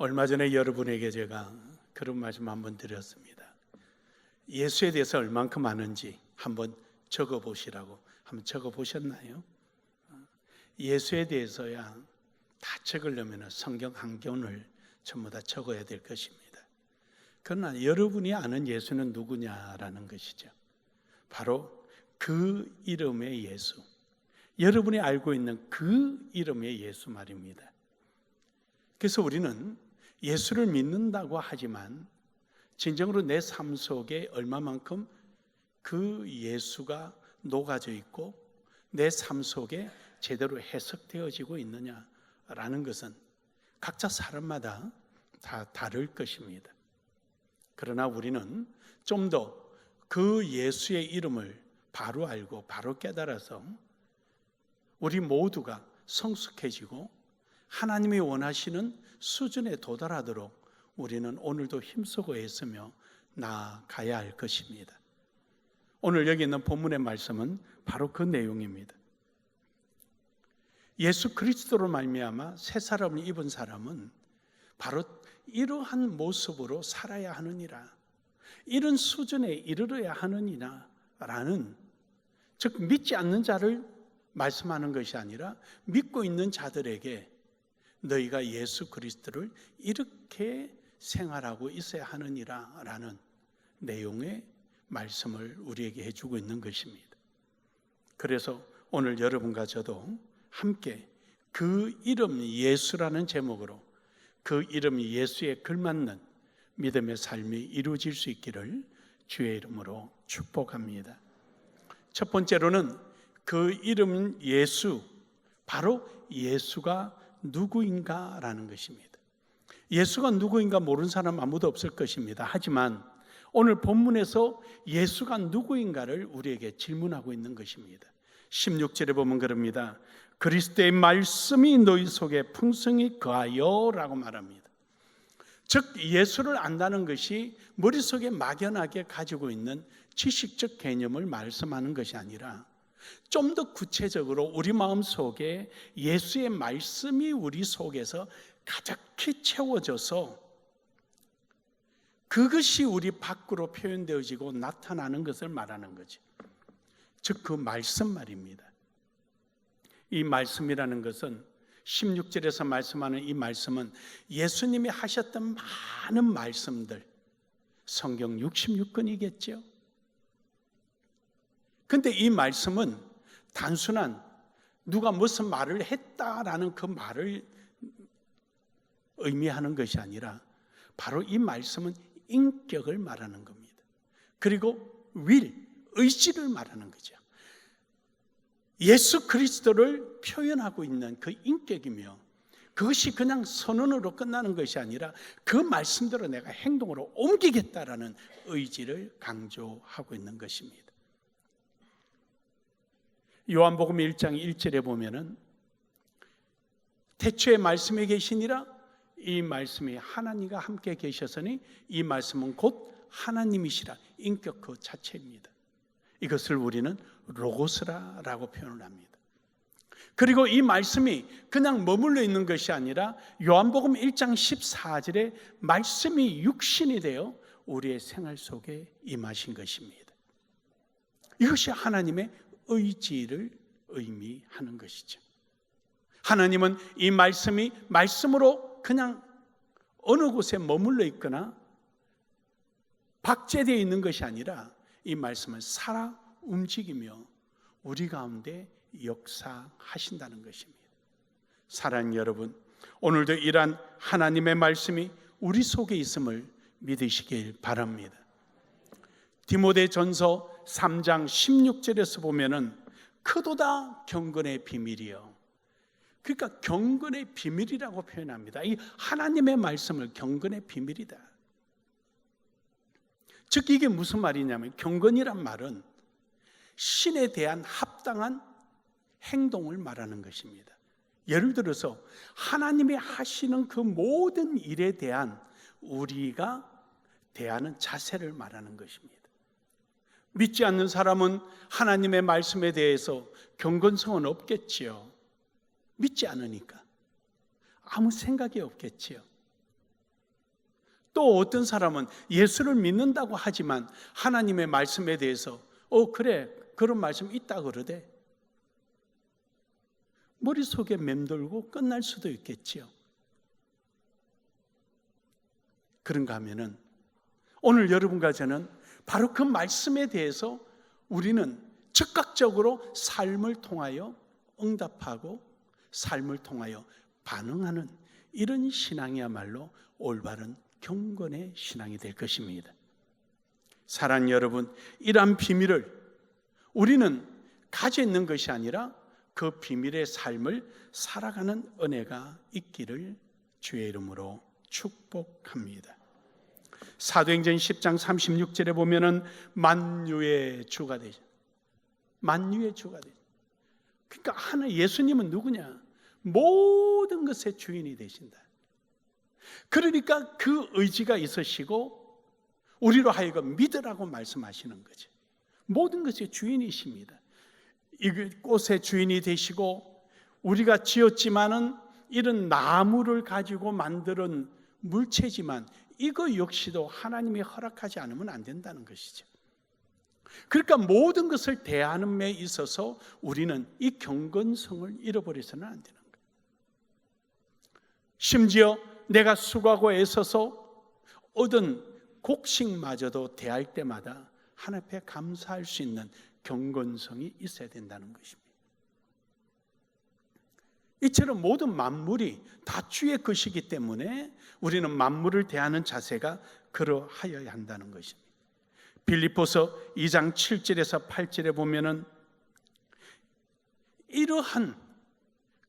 얼마 전에 여러분에게 제가 그런 말씀 한번 드렸습니다. 예수에 대해서 얼만큼 아는지 한번 적어보시라고. 한번 적어보셨나요? 예수에 대해서야 다 적으려면 성경 한 권을 전부 다 적어야 될 것입니다. 그러나 여러분이 아는 예수는 누구냐라는 것이죠. 바로 그 이름의 예수, 여러분이 알고 있는 그 이름의 예수 말입니다. 그래서 우리는 예수를 믿는다고 하지만 진정으로 내 삶 속에 얼마만큼 그 예수가 녹아져 있고 내 삶 속에 제대로 해석되어지고 있느냐라는 것은 각자 사람마다 다 다를 것입니다. 그러나 우리는 좀 더 그 예수의 이름을 바로 알고 바로 깨달아서 우리 모두가 성숙해지고 하나님이 원하시는 수준에 도달하도록 우리는 오늘도 힘쓰고 애쓰며 나아가야 할 것입니다. 오늘 여기 있는 본문의 말씀은 바로 그 내용입니다. 예수 그리스도로 말미암아 새 사람을 입은 사람은 바로 이러한 모습으로 살아야 하느니라, 이런 수준에 이르러야 하느니라 라는, 즉 믿지 않는 자를 말씀하는 것이 아니라 믿고 있는 자들에게 너희가 예수 그리스도를 이렇게 생활하고 있어야 하느니라 라는 내용의 말씀을 우리에게 해주고 있는 것입니다. 그래서 오늘 여러분과 저도 함께 그 이름 예수라는 제목으로 그 이름 예수에 걸맞는 믿음의 삶이 이루어질 수 있기를 주의 이름으로 축복합니다. 첫 번째로는 그 이름 예수, 바로 예수가 누구인가라는 것입니다. 예수가 누구인가 모르는 사람 아무도 없을 것입니다. 하지만 오늘 본문에서 예수가 누구인가를 우리에게 질문하고 있는 것입니다. 16절에 보면 그럽니다. 그리스도의 말씀이 너희 속에 풍성히 거하여 라고 말합니다. 즉 예수를 안다는 것이 머릿속에 막연하게 가지고 있는 지식적 개념을 말씀하는 것이 아니라 좀 더 구체적으로 우리 마음속에 예수의 말씀이 우리 속에서 가득히 채워져서 그것이 우리 밖으로 표현되어지고 나타나는 것을 말하는 거죠. 즉 그 말씀 말입니다. 이 말씀이라는 것은 16절에서 말씀하는 이 말씀은 예수님이 하셨던 많은 말씀들, 성경 66권이겠죠. 그런데 이 말씀은 단순한 누가 무슨 말을 했다라는 그 말을 의미하는 것이 아니라 바로 이 말씀은 인격을 말하는 겁니다. 그리고 의지를 말하는 거죠. 예수 그리스도를 표현하고 있는 그 인격이며 그것이 그냥 선언으로 끝나는 것이 아니라 그 말씀대로 내가 행동으로 옮기겠다라는 의지를 강조하고 있는 것입니다. 요한복음 1장 1절에 보면은 태초에 말씀이 계시니라, 이 말씀이 하나님과 함께 계셨으니 이 말씀은 곧 하나님이시라, 인격 그 자체입니다. 이것을 우리는 로고스라고 표현을 합니다. 그리고 이 말씀이 그냥 머물러 있는 것이 아니라 요한복음 1장 14절에 말씀이 육신이 되어 우리의 생활 속에 임하신 것입니다. 이것이 하나님의 의지를 의미하는 것이죠. 하나님은 이 말씀이 말씀으로 그냥 어느 곳에 머물러 있거나 박제되어 있는 것이 아니라 이 말씀은 살아 움직이며 우리 가운데 역사하신다는 것입니다. 사랑하는 여러분, 오늘도 이러한 하나님의 말씀이 우리 속에 있음을 믿으시길 바랍니다. 디모데전서 3장 16절에서 보면은 크도다 경건의 비밀이요. 그러니까 경건의 비밀이라고 표현합니다. 이 하나님의 말씀을 경건의 비밀이다. 즉 이게 무슨 말이냐면 경건이란 말은 신에 대한 합당한 행동을 말하는 것입니다. 예를 들어서 하나님이 하시는 그 모든 일에 대한 우리가 대하는 자세를 말하는 것입니다. 믿지 않는 사람은 하나님의 말씀에 대해서 경건성은 없겠지요. 믿지 않으니까 아무 생각이 없겠지요. 또 어떤 사람은 예수를 믿는다고 하지만 하나님의 말씀에 대해서 그래, 그런 말씀 있다 그러대. 머릿속에 맴돌고 끝날 수도 있겠지요. 그런가 하면은 오늘 여러분과 저는 바로 그 말씀에 대해서 우리는 즉각적으로 삶을 통하여 응답하고 삶을 통하여 반응하는 이런 신앙이야말로 올바른 경건의 신앙이 될 것입니다. 사랑하는 여러분, 이러한 비밀을 우리는 가져 있는 것이 아니라 그 비밀의 삶을 살아가는 은혜가 있기를 주의 이름으로 축복합니다. 사도행전 10장 36절에 보면은 만유의 주가 되죠. 만유의 주가 되죠. 그러니까 예수님은 누구냐? 모든 것의 주인이 되신다. 그러니까 그 의지가 있으시고 우리로 하여금 믿으라고 말씀하시는 거죠. 모든 것의 주인이십니다. 이 꽃의 주인이 되시고 우리가 지었지만은 이런 나무를 가지고 만드는 물체지만 이거 역시도 하나님이 허락하지 않으면 안 된다는 것이죠. 그러니까 모든 것을 대하는 데 있어서 우리는 이 경건성을 잃어버려서는 안 되는 거예요. 심지어 내가 수고하고 애써서 얻은 곡식마저도 대할 때마다 하나님 앞에 감사할 수 있는 경건성이 있어야 된다는 것입니다. 이처럼 모든 만물이 다 주의 것이기 때문에 우리는 만물을 대하는 자세가 그러하여야 한다는 것입니다. 빌립보서 2장 7절에서 8절에 보면은 이러한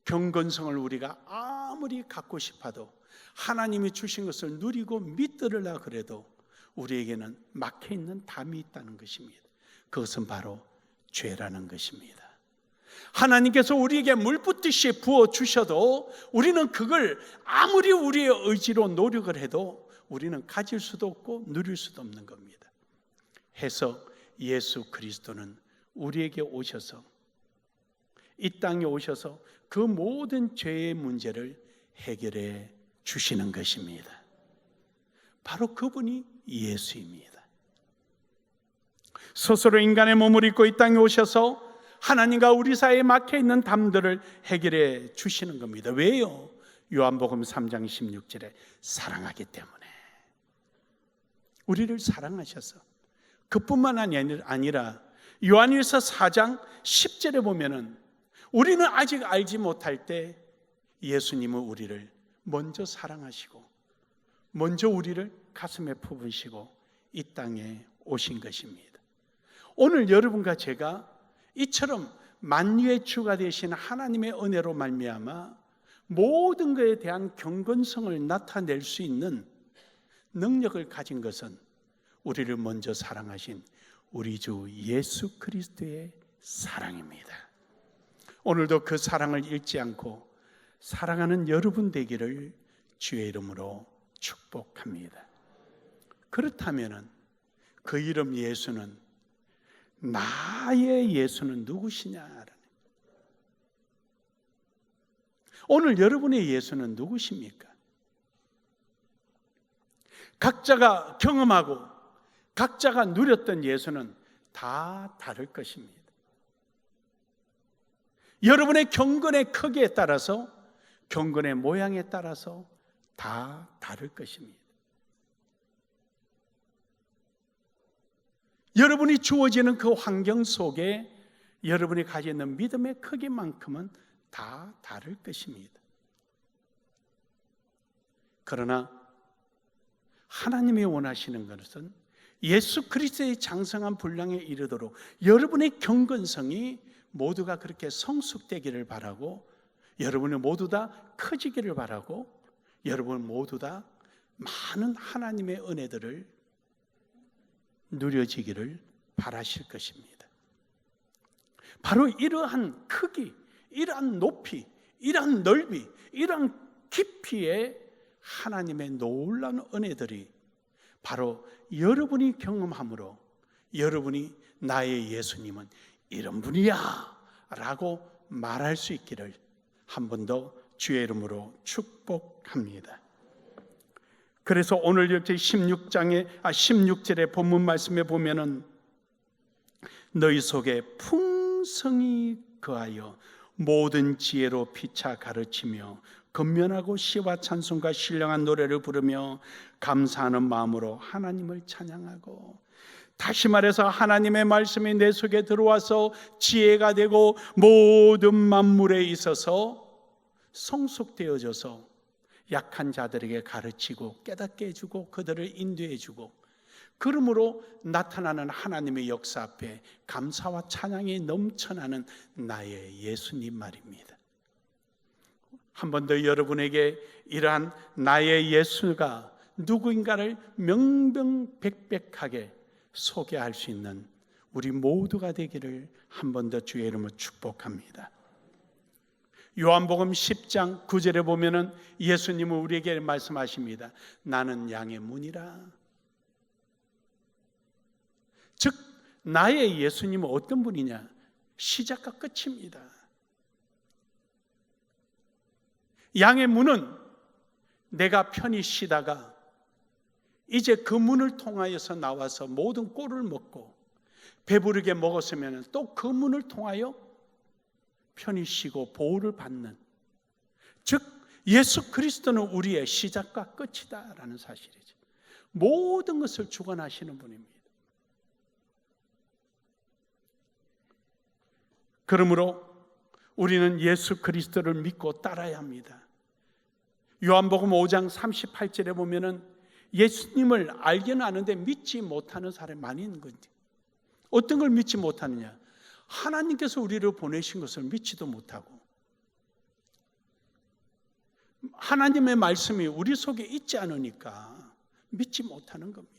경건성을 우리가 아무리 갖고 싶어도 하나님이 주신 것을 누리고 믿으려고 그래도 우리에게는 막혀있는 담이 있다는 것입니다. 그것은 바로 죄라는 것입니다. 하나님께서 우리에게 물 붓듯이 부어주셔도 우리는 그걸 아무리 우리의 의지로 노력을 해도 우리는 가질 수도 없고 누릴 수도 없는 겁니다. 해서 예수 그리스도는 우리에게 오셔서 이 땅에 오셔서 그 모든 죄의 문제를 해결해 주시는 것입니다. 바로 그분이 예수입니다. 스스로 인간의 몸을 입고 이 땅에 오셔서 하나님과 우리 사이에 막혀있는 담들을 해결해 주시는 겁니다. 왜요? 요한복음 3장 16절에 사랑하기 때문에. 우리를 사랑하셔서 그뿐만 아니라 요한일서 4장 10절에 보면은 우리는 아직 알지 못할 때 예수님은 우리를 먼저 사랑하시고 먼저 우리를 가슴에 품으시고 이 땅에 오신 것입니다. 오늘 여러분과 제가 이처럼 만유의 주가 되신 하나님의 은혜로 말미암아 모든 것에 대한 경건성을 나타낼 수 있는 능력을 가진 것은 우리를 먼저 사랑하신 우리 주 예수 그리스도의 사랑입니다. 오늘도 그 사랑을 잃지 않고 사랑하는 여러분 되기를 주의 이름으로 축복합니다. 그렇다면 그 이름 예수는 나의 예수는 누구시냐? 오늘 여러분의 예수는 누구십니까? 각자가 경험하고 각자가 누렸던 예수는 다 다를 것입니다. 여러분의 경건의 크기에 따라서 경건의 모양에 따라서 다 다를 것입니다. 여러분이 주어지는 그 환경 속에 여러분이 가지고 있는 믿음의 크기만큼은 다 다를 것입니다. 그러나 하나님이 원하시는 것은 예수 그리스도의 장성한 분량에 이르도록 여러분의 경건성이 모두가 그렇게 성숙되기를 바라고, 여러분이 모두 다 커지기를 바라고, 여러분 모두 다 많은 하나님의 은혜들을 누려지기를 바라실 것입니다. 바로 이러한 크기, 이러한 높이, 이러한 넓이, 이러한 깊이의 하나님의 놀라운 은혜들이 바로 여러분이 경험함으로 여러분이 나의 예수님은 이런 분이야 라고 말할 수 있기를 한 번 더 주의 이름으로 축복합니다. 그래서 오늘 여기 16절의 본문 말씀에 보면은 너희 속에 풍성히 거하여 모든 지혜로 피차 가르치며 건면하고 시와 찬송과 신령한 노래를 부르며 감사하는 마음으로 하나님을 찬양하고. 다시 말해서 하나님의 말씀이 내 속에 들어와서 지혜가 되고 모든 만물에 있어서 성숙되어져서 약한 자들에게 가르치고 깨닫게 해주고 그들을 인도해주고, 그러므로 나타나는 하나님의 역사 앞에 감사와 찬양이 넘쳐나는 나의 예수님 말입니다. 한 번 더 여러분에게 이러한 나의 예수가 누구인가를 명명백백하게 소개할 수 있는 우리 모두가 되기를 한 번 더 주의 이름으로 축복합니다. 요한복음 10장 9절에 보면은 예수님은 우리에게 말씀하십니다. 나는 양의 문이라. 즉 나의 예수님은 어떤 분이냐? 시작과 끝입니다. 양의 문은 내가 편히 쉬다가 이제 그 문을 통하여서 나와서 모든 꼴을 먹고 배부르게 먹었으면 또 그 문을 통하여 편히 쉬고 보호를 받는, 즉 예수 그리스도는 우리의 시작과 끝이다라는 사실이죠. 모든 것을 주관하시는 분입니다. 그러므로 우리는 예수 그리스도를 믿고 따라야 합니다. 요한복음 5장 38절에 보면은 예수님을 알기는 아는데 믿지 못하는 사람이 많이 있는 거지. 어떤 걸 믿지 못하느냐? 하나님께서 우리를 보내신 것을 믿지도 못하고 하나님의 말씀이 우리 속에 있지 않으니까 믿지 못하는 겁니다.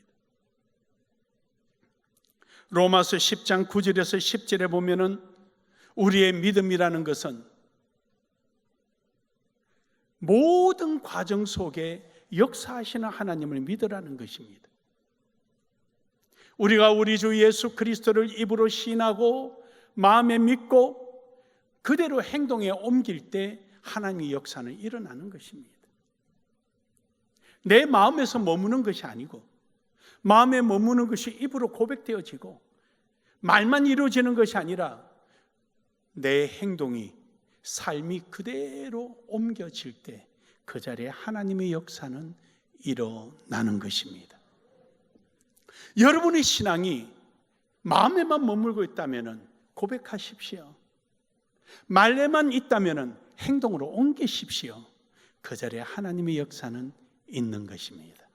로마서 10장 9절에서 10절에 보면은 우리의 믿음이라는 것은 모든 과정 속에 역사하시는 하나님을 믿으라는 것입니다. 우리가 우리 주 예수 그리스도를 입으로 시인하고 마음에 믿고 그대로 행동에 옮길 때 하나님의 역사는 일어나는 것입니다. 내 마음에서 머무는 것이 아니고 마음에 머무는 것이 입으로 고백되어지고 말만 이루어지는 것이 아니라 내 행동이 삶이 그대로 옮겨질 때 그 자리에 하나님의 역사는 일어나는 것입니다. 여러분의 신앙이 마음에만 머물고 있다면 고백하십시오. 말에만 있다면 행동으로 옮기십시오. 그 자리에 하나님의 역사는 있는 것입니다.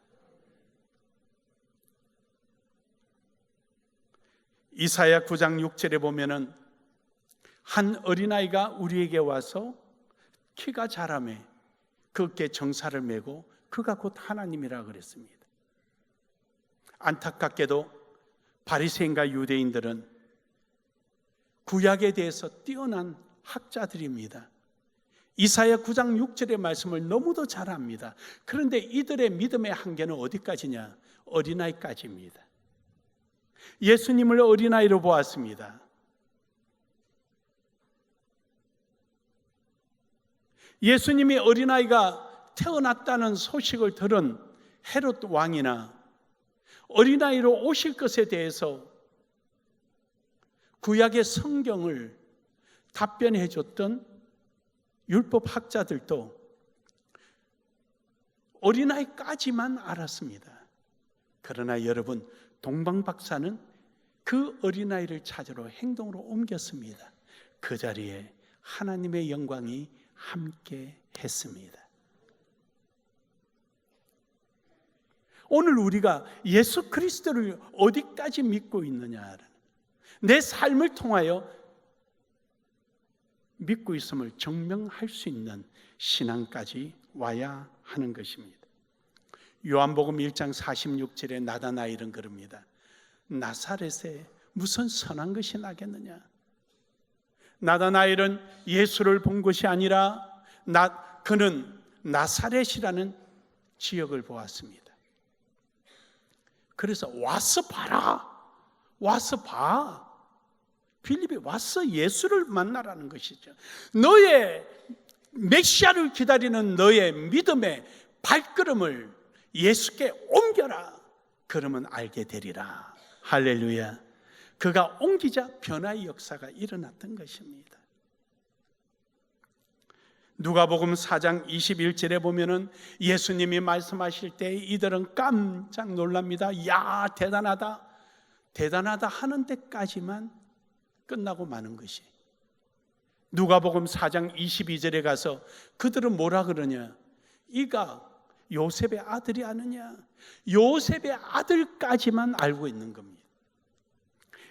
이사야 9장 6절에 보면은 한 어린아이가 우리에게 와서 키가 자라매 그 어깨에 정사를 메고 그가 곧 하나님이라 그랬습니다. 안타깝게도 바리새인과 유대인들은 구약에 대해서 뛰어난 학자들입니다. 이사야 9장 6절의 말씀을 너무도 잘 압니다. 그런데 이들의 믿음의 한계는 어디까지냐? 어린아이까지입니다. 예수님을 어린아이로 보았습니다. 예수님이 어린아이가 태어났다는 소식을 들은 헤롯 왕이나 어린아이로 오실 것에 대해서 구약의 성경을 답변해 줬던 율법학자들도 어린아이까지만 알았습니다. 그러나 여러분, 동방박사는 그 어린아이를 찾으러 행동으로 옮겼습니다. 그 자리에 하나님의 영광이 함께 했습니다. 오늘 우리가 예수 그리스도를 어디까지 믿고 있느냐, 내 삶을 통하여 믿고 있음을 증명할 수 있는 신앙까지 와야 하는 것입니다. 요한복음 1장 46절에 나다나엘은 그럽니다. 나사렛에 무슨 선한 것이 나겠느냐? 나다나엘은 예수를 본 것이 아니라 그는 나사렛이라는 지역을 보았습니다. 그래서 와서 봐라, 와서 봐. 빌립이 와서 예수를 만나라는 것이죠. 너의 메시아를 기다리는 너의 믿음의 발걸음을 예수께 옮겨라. 그러면 알게 되리라. 할렐루야. 그가 옮기자 변화의 역사가 일어났던 것입니다. 누가복음 4장 21절에 보면은 예수님이 말씀하실 때 이들은 깜짝 놀랍니다. 야, 대단하다. 대단하다 하는 데까지만 끝나고 마는 것이. 누가복음 4장 22절에 가서 그들은 뭐라 그러냐? 이가 요셉의 아들이 아느냐? 요셉의 아들까지만 알고 있는 겁니다.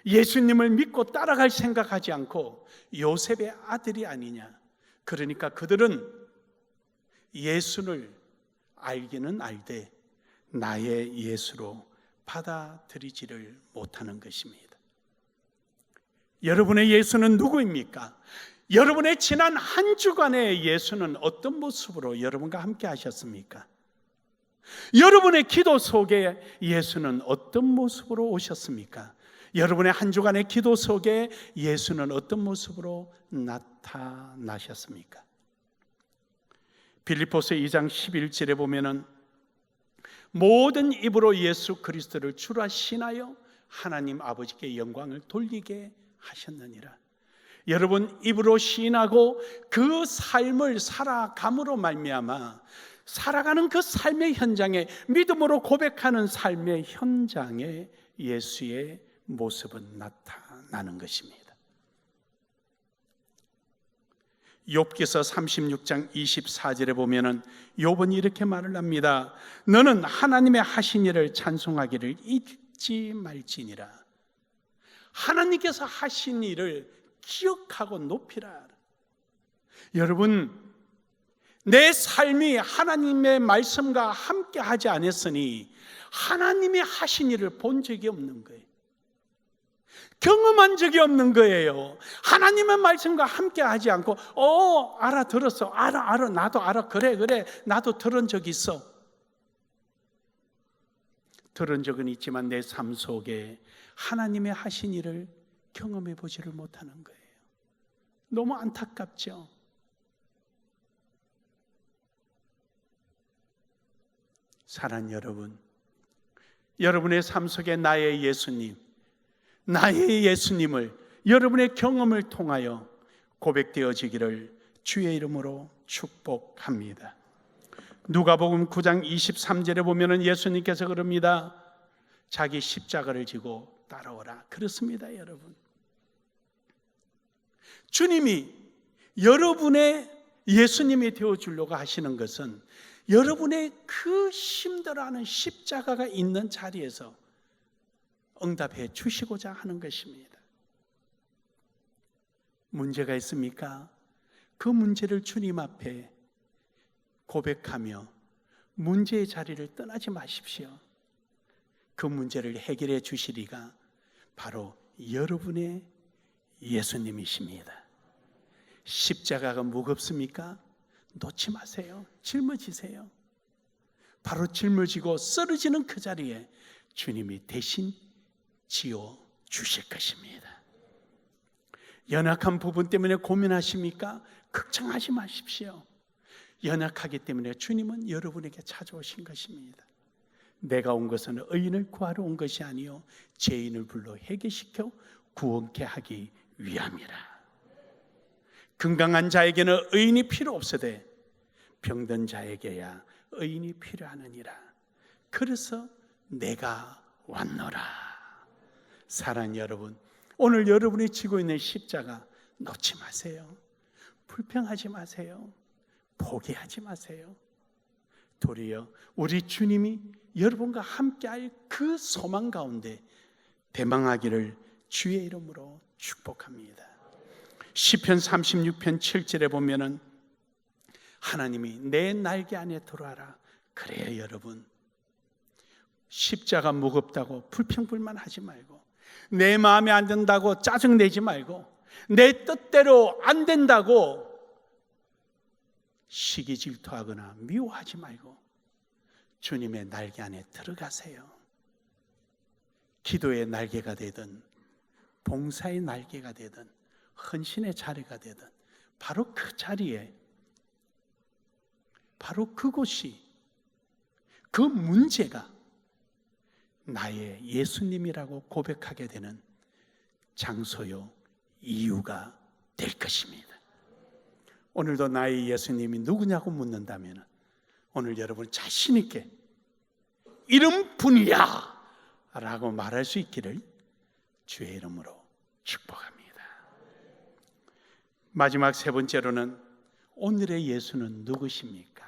예수님을 믿고 따라갈 생각하지 않고 요셉의 아들이 아니냐? 그러니까 그들은 예수를 알기는 알되 나의 예수로 받아들이지를 못하는 것입니다. 여러분의 예수는 누구입니까? 여러분의 지난 한 주간의 예수는 어떤 모습으로 여러분과 함께 하셨습니까? 여러분의 기도 속에 예수는 어떤 모습으로 오셨습니까? 여러분의 한 주간의 기도 속에 예수는 어떤 모습으로 나타나셨습니까? 빌립보서 2장 11절에 보면은 모든 입으로 예수 그리스도를 주라 신하여 하나님 아버지께 영광을 돌리게 하셨느니라. 여러분, 입으로 시인하고 그 삶을 살아감으로 말미암아 살아가는 그 삶의 현장에, 믿음으로 고백하는 삶의 현장에 예수의 모습은 나타나는 것입니다. 욥기서 36장 24절에 보면은 욥은 이렇게 말을 합니다. 너는 하나님의 하신 일을 찬송하기를 잊지 말지니라. 하나님께서 하신 일을 기억하고 높이라. 여러분, 내 삶이 하나님의 말씀과 함께 하지 않았으니 하나님이 하신 일을 본 적이 없는 거예요. 경험한 적이 없는 거예요. 하나님의 말씀과 함께 하지 않고 알아들었어. 알아. 나도 알아. 그래. 나도 들은 적 있어. 들은 적은 있지만 내 삶 속에 하나님의 하신 일을 경험해 보지를 못하는 거예요. 너무 안타깝죠. 사랑하는 여러분, 여러분의 삶 속에 나의 예수님을 여러분의 경험을 통하여 고백되어지기를 주의 이름으로 축복합니다. 누가복음 9장 23절에 보면은 예수님께서 그럽니다. 자기 십자가를 지고 따라오라. 그렇습니다, 여러분. 주님이 여러분의 예수님이 되어주려고 하시는 것은 여러분의 그 힘들어하는 십자가가 있는 자리에서 응답해 주시고자 하는 것입니다. 문제가 있습니까? 그 문제를 주님 앞에 고백하며 문제의 자리를 떠나지 마십시오. 그 문제를 해결해 주시리가 바로 여러분의 예수님이십니다. 십자가가 무겁습니까? 놓지 마세요. 짊어지세요. 바로 짊어지고 쓰러지는 그 자리에 주님이 대신 지어 주실 것입니다. 연약한 부분 때문에 고민하십니까? 걱정하지 마십시오. 연약하기 때문에 주님은 여러분에게 찾아오신 것입니다. 내가 온 것은 의인을 구하러 온 것이 아니요 죄인을 불러 회개시켜 구원케 하기 위함이라. 건강한 자에게는 의인이 필요 없으되 병든 자에게야 의인이 필요하느니라. 그래서 내가 왔노라. 사랑하는 여러분, 오늘 여러분이 지고 있는 십자가 놓지 마세요. 불평하지 마세요. 포기하지 마세요. 도리어 우리 주님이 여러분과 함께할 그 소망 가운데 대망하기를 주의 이름으로 축복합니다. 시편 36편 7절에 보면은 하나님이 내 날개 안에 들어와라. 그래요, 여러분. 십자가 무겁다고 불평불만하지 말고, 내 마음에 안 든다고 짜증내지 말고, 내 뜻대로 안 된다고 시기 질투하거나 미워하지 말고 주님의 날개 안에 들어가세요. 기도의 날개가 되든 봉사의 날개가 되든 헌신의 자리가 되든 바로 그 자리에, 바로 그곳이 그 문제가 나의 예수님이라고 고백하게 되는 장소요, 이유가 될 것입니다. 오늘도 나의 예수님이 누구냐고 묻는다면 오늘 여러분 자신 있게 이런 분이야 라고 말할 수 있기를 주의 이름으로 축복합니다. 마지막 세 번째로는 오늘의 예수는 누구십니까?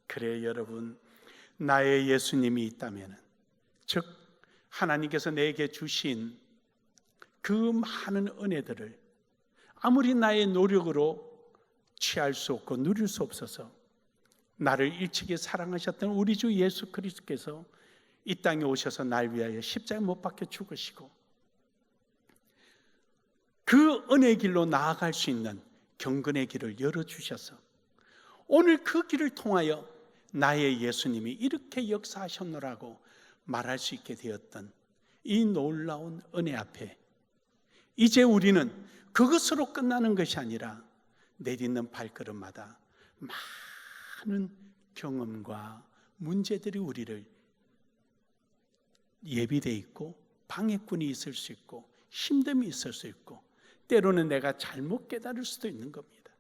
그래 여러분, 나의 예수님이 있다면, 즉 하나님께서 내게 주신 그 많은 은혜들을 아무리 나의 노력으로 취할 수 없고 누릴 수 없어서 나를 일찍이 사랑하셨던 우리 주 예수 그리스도께서 이 땅에 오셔서 날 위하여 십자가에 못 박혀 죽으시고 그 은혜의 길로 나아갈 수 있는 경건의 길을 열어주셔서 오늘 그 길을 통하여 나의 예수님이 이렇게 역사하셨노라고 말할 수 있게 되었던 이 놀라운 은혜 앞에 이제 우리는 그것으로 끝나는 것이 아니라 내딛는 발걸음마다 많은 경험과 문제들이 우리를 예비되어 있고 방해꾼이 있을 수 있고 힘듦이 있을 수 있고 때로는 내가 잘못 깨달을 수도 있는 겁니다.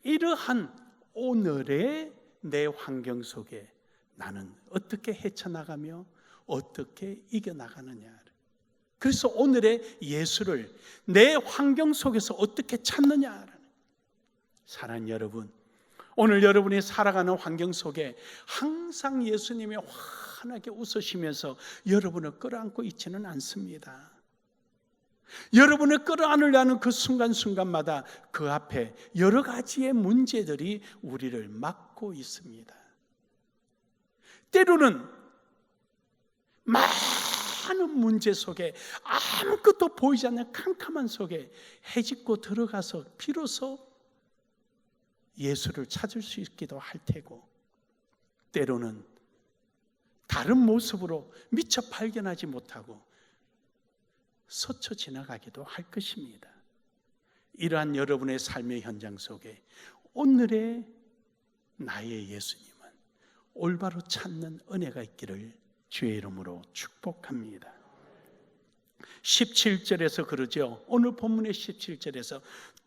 이러한 오늘의 내 환경 속에 나는 어떻게 헤쳐나가며 어떻게 이겨나가느냐. 그래서 오늘의 예수를 내 환경 속에서 어떻게 찾느냐. 사랑하는 여러분, 오늘 여러분이 살아가는 환경 속에 항상 예수님이 환하게 웃으시면서 여러분을 끌어안고 있지는 않습니다. 여러분을 끌어안으려는 그 순간순간마다 그 앞에 여러 가지의 문제들이 우리를 막고 있습니다. 때로는 많은 문제 속에 아무것도 보이지 않는 캄캄한 속에 헤집고 들어가서 비로소 예수를 찾을 수 있기도 할 테고 때로는 다른 모습으로 미처 발견하지 못하고 스쳐 지나가기도 할 것입니다. 이러한 여러분의 삶의 현장 속에 오늘의 나의 예수님은 올바로 찾는 은혜가 있기를 주의 이름으로 축복합니다. 17절에서 그러죠. 오늘 본문의 17절에서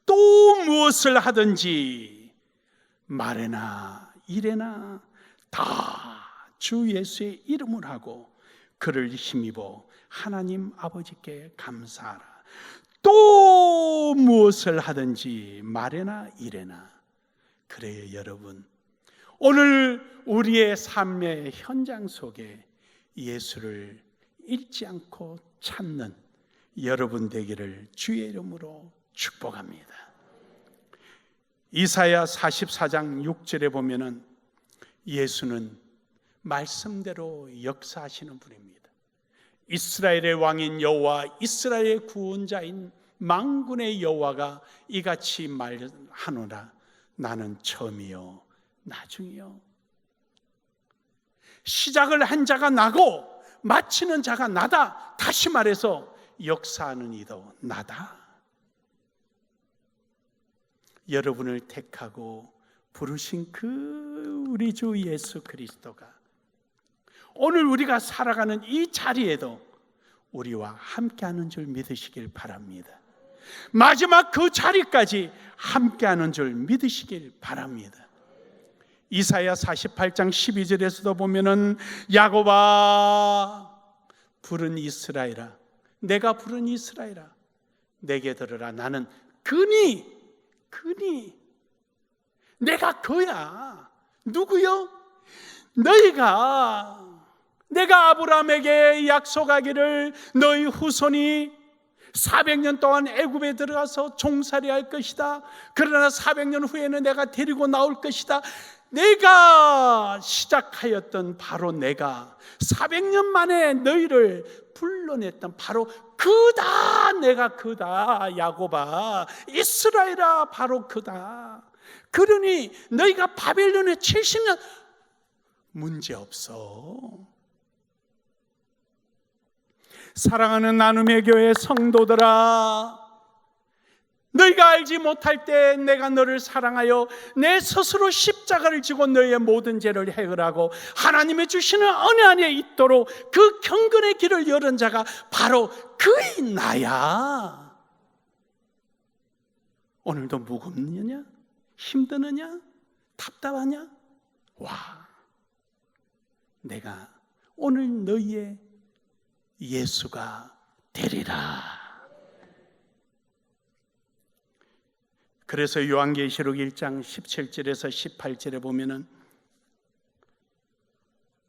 또 무엇을 하든지 말에나 이래나 다 주 예수의 이름을 하고 그를 힘입어 하나님 아버지께 감사하라. 또 무엇을 하든지 말에나 이래나. 그래요 여러분, 오늘 우리의 삶의 현장 속에 예수를 잃지 않고 찾는 여러분 되기를 주의 이름으로 축복합니다. 이사야 44장 6절에 보면은 예수는 말씀대로 역사하시는 분입니다. 이스라엘의 왕인 여호와, 이스라엘의 구원자인 만군의 여호와가 이같이 말하노라. 나는 처음이요 나중이요. 시작을 한 자가 나고 마치는 자가 나다. 다시 말해서 역사하는 이도 나다. 여러분을 택하고 부르신 그 우리 주 예수 그리스도가 오늘 우리가 살아가는 이 자리에도 우리와 함께하는 줄 믿으시길 바랍니다. 마지막 그 자리까지 함께하는 줄 믿으시길 바랍니다. 이사야 48장 12절에서도 보면은 야곱아 부른 이스라엘아, 내가 부른 이스라엘아 내게 들으라. 나는 그니 내가 그야. 누구요? 너희가 내가 아브라함에게 약속하기를 너희 후손이 400년 동안 애굽에 들어가서 종살이할 것이다. 그러나 400년 후에는 내가 데리고 나올 것이다. 내가 시작하였던 바로 내가 400년 만에 너희를 불러냈던 바로 그다. 내가 그다. 야곱아, 이스라엘아, 바로 그다. 그러니 너희가 바벨론에 70년 문제없어. 사랑하는 나눔의 교회 성도들아, 너희가 알지 못할 때 내가 너를 사랑하여 내 스스로 십자가를 지고 너희의 모든 죄를 해결하고 하나님의 주시는 은혜 안에 있도록 그 경건의 길을 열은 자가 바로 그의 나야. 오늘도 무겁느냐? 힘드느냐? 답답하냐? 와, 내가 오늘 너희의 예수가 되리라. 그래서 요한계시록 1장 17절에서 18절에 보면은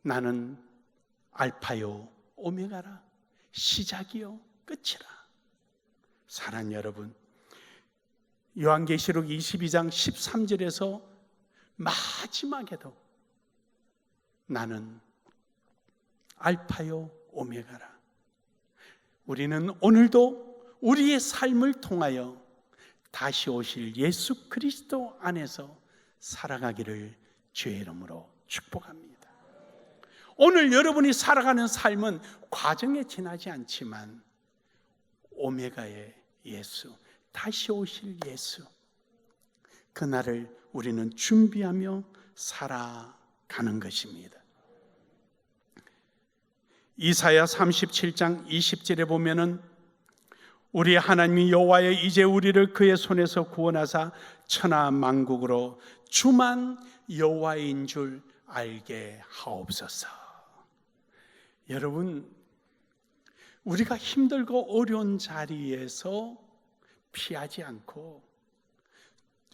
나는 알파요 오메가라, 시작이요 끝이라. 사랑하는 여러분, 요한계시록 22장 13절에서 마지막에도 나는 알파요 오메가라. 우리는 오늘도 우리의 삶을 통하여 다시 오실 예수 그리스도 안에서 살아가기를 주의 이름으로 축복합니다. 오늘 여러분이 살아가는 삶은 과정에 지나지 않지만 오메가의 예수, 다시 오실 예수, 그날을 우리는 준비하며 살아가는 것입니다. 이사야 37장 20절에 보면은 우리 하나님이 여호와여 이제 우리를 그의 손에서 구원하사 천하 만국으로 주만 여호와인 줄 알게 하옵소서. 여러분, 우리가 힘들고 어려운 자리에서 피하지 않고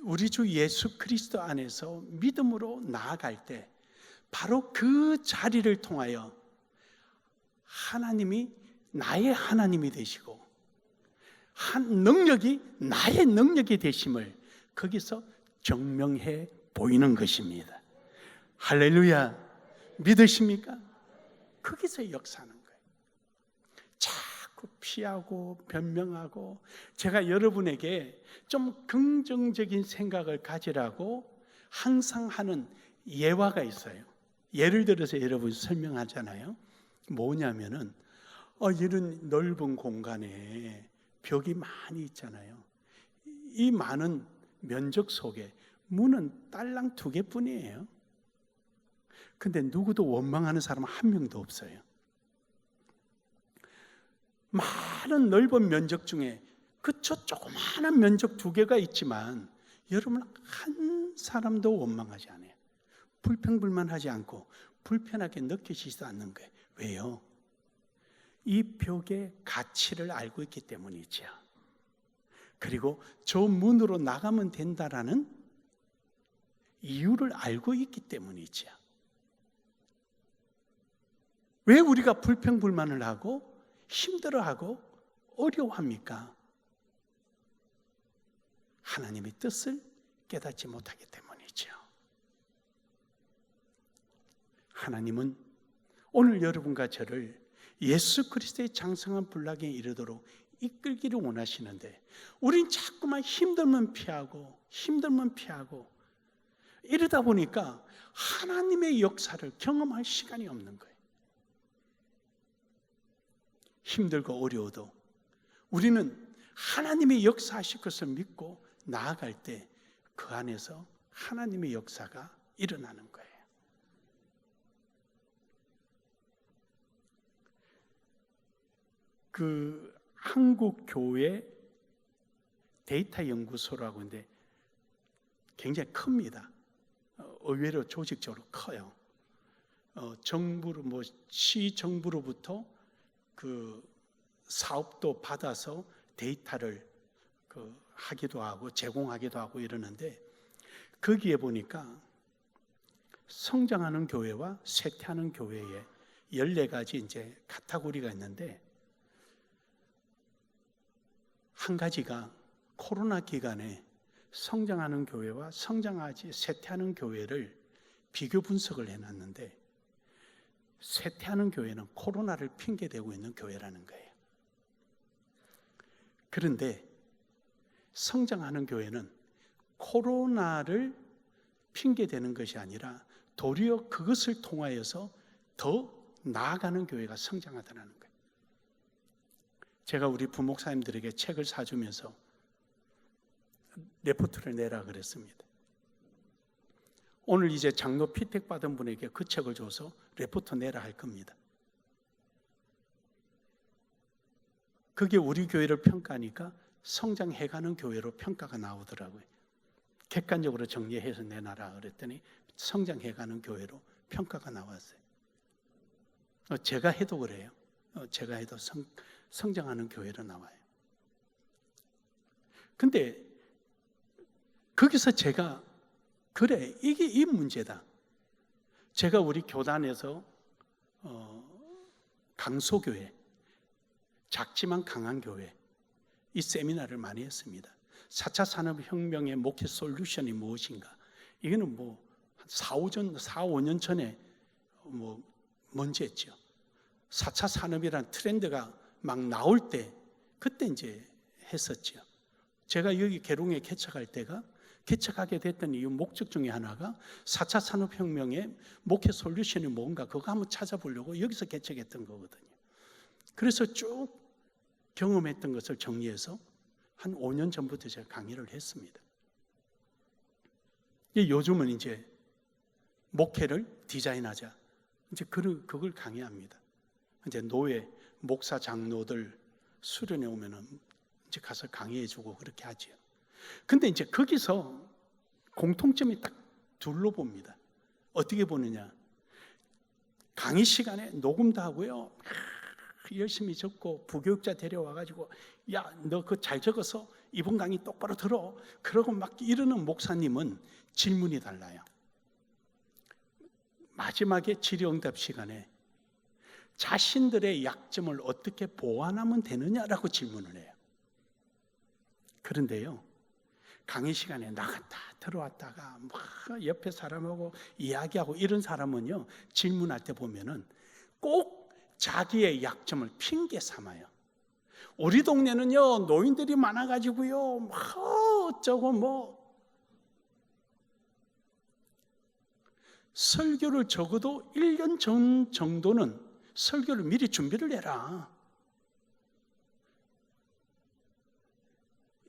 우리 주 예수 그리스도 안에서 믿음으로 나아갈 때 바로 그 자리를 통하여 하나님이 나의 하나님이 되시고 한 능력이 나의 능력이 되심을 거기서 증명해 보이는 것입니다. 할렐루야. 믿으십니까? 거기서 역사하는 거예요. 자꾸 피하고 변명하고, 제가 여러분에게 좀 긍정적인 생각을 가지라고 항상 하는 예화가 있어요. 예를 들어서 여러분 설명하잖아요. 뭐냐면은 이런 넓은 공간에 벽이 많이 있잖아요. 이 많은 면적 속에 문은 딸랑 2개뿐이에요. 근데 누구도 원망하는 사람은 한 명도 없어요. 많은 넓은 면적 중에 그저 조그마한 면적 2개가 있지만 여러분 한 사람도 원망하지 않아요. 불평불만하지 않고 불편하게 느끼지도 않는 거예요. 왜요? 이 벽의 가치를 알고 있기 때문이죠. 그리고 저 문으로 나가면 된다라는 이유를 알고 있기 때문이죠. 왜 우리가 불평불만을 하고 힘들어하고 어려워합니까? 하나님의 뜻을 깨닫지 못하기 때문이죠. 하나님은 오늘 여러분과 저를 예수 그리스도의 장성한 분량에 이르도록 이끌기를 원하시는데 우린 자꾸만 힘들면 피하고 이러다 보니까 하나님의 역사를 경험할 시간이 없는 거예요. 힘들고 어려워도 우리는 하나님의 역사하실 것을 믿고 나아갈 때 그 안에서 하나님의 역사가 일어나는 거예요. 그 한국교회 데이터 연구소라고 하는데 굉장히 큽니다. 의외로 조직적으로 커요. 정부로 시정부로부터 그 사업도 받아서 데이터를 하기도 하고 제공하기도 하고 이러는데 거기에 보니까 성장하는 교회와 쇠퇴하는 교회에 14가지 이제 카테고리가 있는데 한 가지가 코로나 기간에 성장하는 교회와 성장하지 쇠퇴하는 교회를 비교 분석을 해놨는데 쇠퇴하는 교회는 코로나를 핑계대고 있는 교회라는 거예요. 그런데 성장하는 교회는 코로나를 핑계대는 것이 아니라 도리어 그것을 통하여서 더 나아가는 교회가 성장하더라는 거예요. 제가 우리 부목사님들에게 책을 사주면서 레포트를 내라 그랬습니다. 오늘 이제 장로 피택 받은 분에게 그 책을 줘서 레포트 내라 할 겁니다. 그게 우리 교회를 평가하니까 성장해가는 교회로 평가가 나오더라고요. 객관적으로 정리해서 내놔라 그랬더니 성장해가는 교회로 평가가 나왔어요. 제가 해도 그래요. 제가 해도 성장하는 교회로 나와요. 근데 거기서 제가 그래, 이게 이 문제다. 제가 우리 교단에서 강소교회, 작지만 강한 교회, 이 세미나를 많이 했습니다. 4차 산업혁명의 목회 솔루션이 무엇인가? 이거는 뭐 4, 5년 전에 먼저 했죠. 4차 산업이라는 트렌드가 막 나올 때 그때 이제 했었죠. 제가 여기 계룡에 개척하게 됐던 이유 목적 중에 하나가 4차 산업혁명의 목회 솔루션이 뭔가 그거 한번 찾아보려고 여기서 개척했던 거거든요. 그래서 쭉 경험했던 것을 정리해서 한 5년 전부터 제가 강의를 했습니다. 요즘은 이제 목회를 디자인하자. 이제 그걸 강의합니다. 이제 노예, 목사, 장로들 수련회 오면은 이제 가서 강의해주고 그렇게 하지요. 근데 이제 거기서 공통점이 딱 둘로 봅니다. 어떻게 보느냐? 강의 시간에 녹음도 하고요. 열심히 적고 부교육자 데려와가지고 야, 너 그거 잘 적어서 이번 강의 똑바로 들어. 그러고 막 이러는 목사님은 질문이 달라요. 마지막에 질의응답 시간에 자신들의 약점을 어떻게 보완하면 되느냐라고 질문을 해요. 그런데요, 강의 시간에 나갔다 들어왔다가 막 옆에 사람하고 이야기하고 이런 사람은요, 질문할 때 보면은 꼭 자기의 약점을 핑계 삼아요. 우리 동네는요 노인들이 많아가지고요 어쩌고 설교를 적어도 1년 전 정도는 설교를 미리 준비를 해라.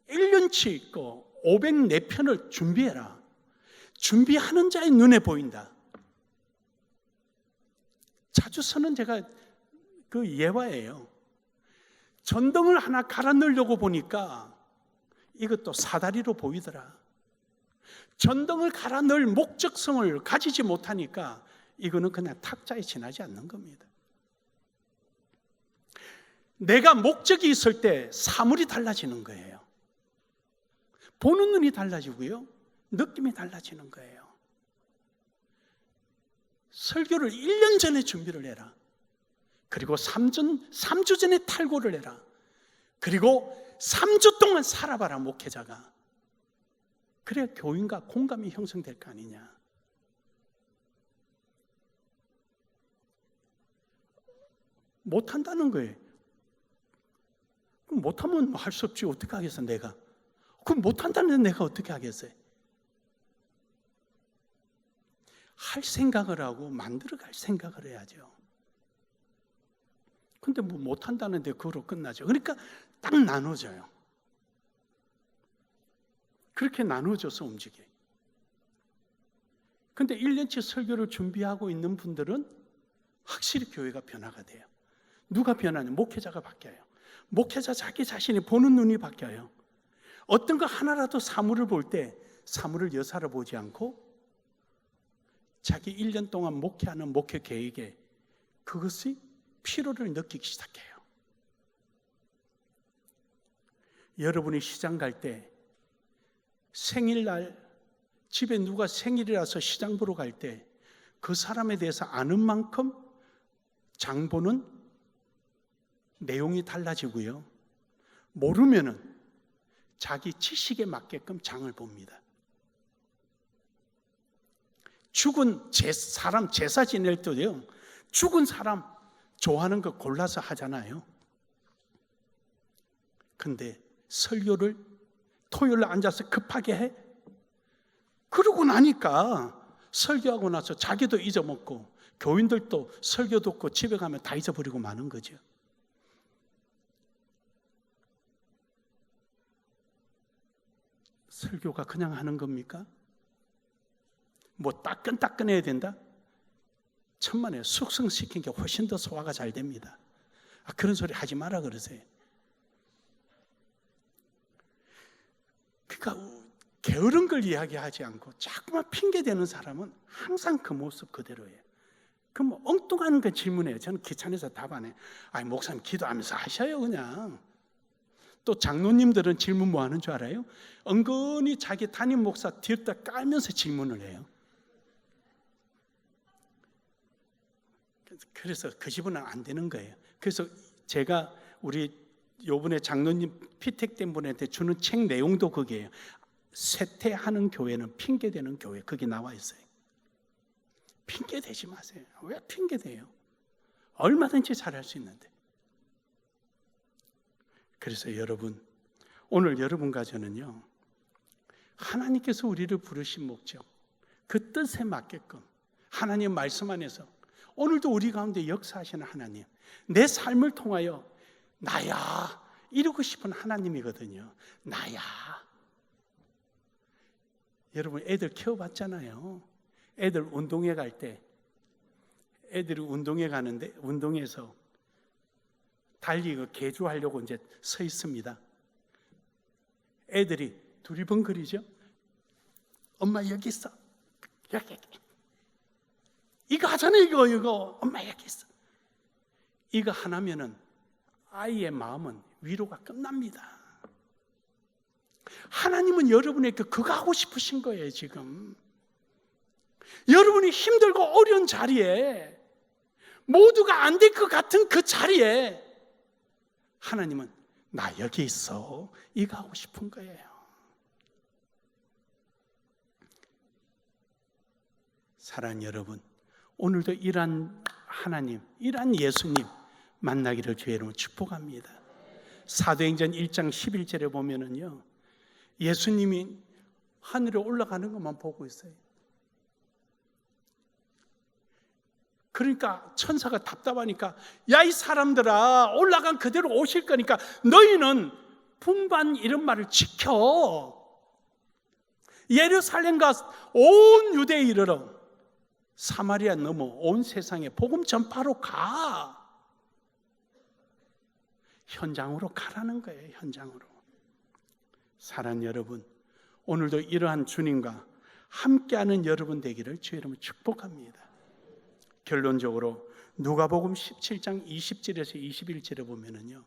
1년치 있고 504편을 준비해라. 준비하는 자의 눈에 보인다. 자주서는 제가 그 예화예요. 전등을 하나 갈아 넣으려고 보니까 이것도 사다리로 보이더라. 전등을 갈아 넣을 목적성을 가지지 못하니까 이거는 그냥 탁자에 지나지 않는 겁니다. 내가 목적이 있을 때 사물이 달라지는 거예요. 보는 눈이 달라지고요. 느낌이 달라지는 거예요. 설교를 1년 전에 준비를 해라. 그리고 3주 전에 탈고를 해라. 그리고 3주 동안 살아봐라, 목회자가. 그래야 교인과 공감이 형성될 거 아니냐. 못한다는 거예요. 그럼 못하면 할 수 없지. 어떻게 하겠어, 내가. 그럼 못한다는 내가 어떻게 하겠어요? 할 생각을 하고 만들어갈 생각을 해야죠. 근데 뭐 못한다는데 그거로 끝나죠. 그러니까 딱 나눠져요. 그렇게 나눠져서 움직여요. 근데 1년치 설교를 준비하고 있는 분들은 확실히 교회가 변화가 돼요. 누가 변하냐? 목회자가 바뀌어요. 목회자 자기 자신이 보는 눈이 바뀌어요. 어떤 거 하나라도 사물을 볼 때 사물을 여사로 보지 않고 자기 1년 동안 목회하는 목회 계획에 그것이 필요를 느끼기 시작해요. 여러분이 시장 갈 때 생일날 집에 누가 생일이라서 시장 보러 갈 때 그 사람에 대해서 아는 만큼 장 보는 내용이 달라지고요. 모르면은 자기 지식에 맞게끔 장을 봅니다. 죽은 사람 제사 지낼 때도요. 죽은 사람 좋아하는 거 골라서 하잖아요. 근데 설교를 토요일에 앉아서 급하게 해? 그러고 나니까 설교하고 나서 자기도 잊어먹고 교인들도 설교 듣고 집에 가면 다 잊어버리고 마는 거죠. 설교가 그냥 하는 겁니까? 뭐 따끈따끈해야 된다? 천만에 숙성시킨 게 훨씬 더 소화가 잘 됩니다. 그런 소리 하지 마라 그러세요. 그러니까 게으른 걸 이야기하지 않고 자꾸만 핑계대는 사람은 항상 그 모습 그대로예요. 그럼 뭐 엉뚱한 거 질문해요. 저는 귀찮아서 답 안 해요. 아니 목사님 기도하면서 하셔요 그냥. 또 장로님들은 질문 뭐 하는 줄 알아요? 은근히 자기 담임 목사 뒤에다 깔면서 질문을 해요. 그래서 그 집은 안 되는 거예요. 그래서 제가 우리 요번에 장로님 피택된 분한테 주는 책 내용도 그게예요. 쇠퇴하는 교회는 핑계대는 교회, 거기 나와 있어요. 핑계대지 마세요. 왜 핑계대요? 얼마든지 잘할 수 있는데. 그래서 여러분, 오늘 여러분과 저는요, 하나님께서 우리를 부르신 목적, 그 뜻에 맞게끔 하나님 말씀 안에서 오늘도 우리 가운데 역사하시는 하나님, 내 삶을 통하여 나야 이루고 싶은 하나님이거든요. 나야. 여러분 애들 키워봤잖아요. 애들 운동회 갈 때 애들이 운동회 가는데 운동에서 달리고 개주하려고 이제 서 있습니다. 애들이 두리번거리죠. 엄마 여기 있어. 여기. 이거 하잖아 이거. 엄마 여기 있어. 이거 하나면은 아이의 마음은 위로가 끝납니다. 하나님은 여러분에게 그거 하고 싶으신 거예요 지금. 여러분이 힘들고 어려운 자리에 모두가 안 될 것 같은 그 자리에 하나님은 나 여기 있어 이거 하고 싶은 거예요. 사랑하는 여러분, 오늘도 이러한 하나님, 이러한 예수님 만나기를 주의 이름으로 축복합니다. 사도행전 1장 11절에 보면은요, 예수님이 하늘에 올라가는 것만 보고 있어요. 그러니까 천사가 답답하니까 야 이 사람들아 올라간 그대로 오실 거니까 너희는 분반 이런 말을 지켜 예루살렘과 온 유대에 이르러 사마리아 넘어 온 세상에 복음 전파로 가. 현장으로 가라는 거예요. 현장으로. 사랑하는 여러분, 오늘도 이러한 주님과 함께하는 여러분 되기를 주의 이름으로 축복합니다. 결론적으로 누가복음 17장 20절에서 21절에 보면은요,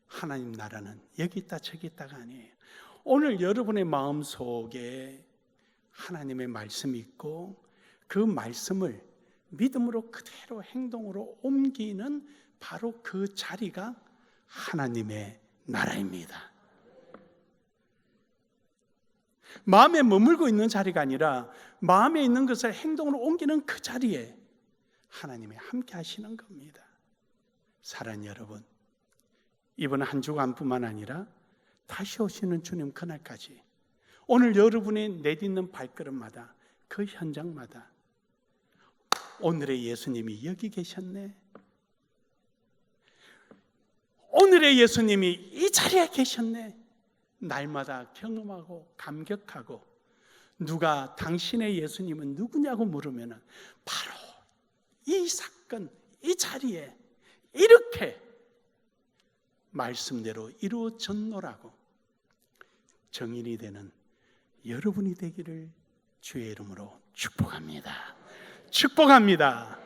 하나님 나라는 여기 있다 저기 있다가 아니에요. 오늘 여러분의 마음속에 하나님의 말씀이 있고 그 말씀을 믿음으로 그대로 행동으로 옮기는 바로 그 자리가 하나님의 나라입니다. 마음에 머물고 있는 자리가 아니라 마음에 있는 것을 행동으로 옮기는 그 자리에 하나님이 함께 하시는 겁니다. 사랑하는 여러분, 이번 한 주간뿐만 아니라 다시 오시는 주님 그날까지 오늘 여러분이 내딛는 발걸음마다 그 현장마다 오늘의 예수님이 여기 계셨네, 오늘의 예수님이 이 자리에 계셨네, 날마다 경험하고 감격하고 누가 당신의 예수님은 누구냐고 물으면 바로 이 사건, 이 자리에 이렇게 말씀대로 이루어졌노라고 정인이 되는 여러분이 되기를 주의 이름으로 축복합니다. 축복합니다.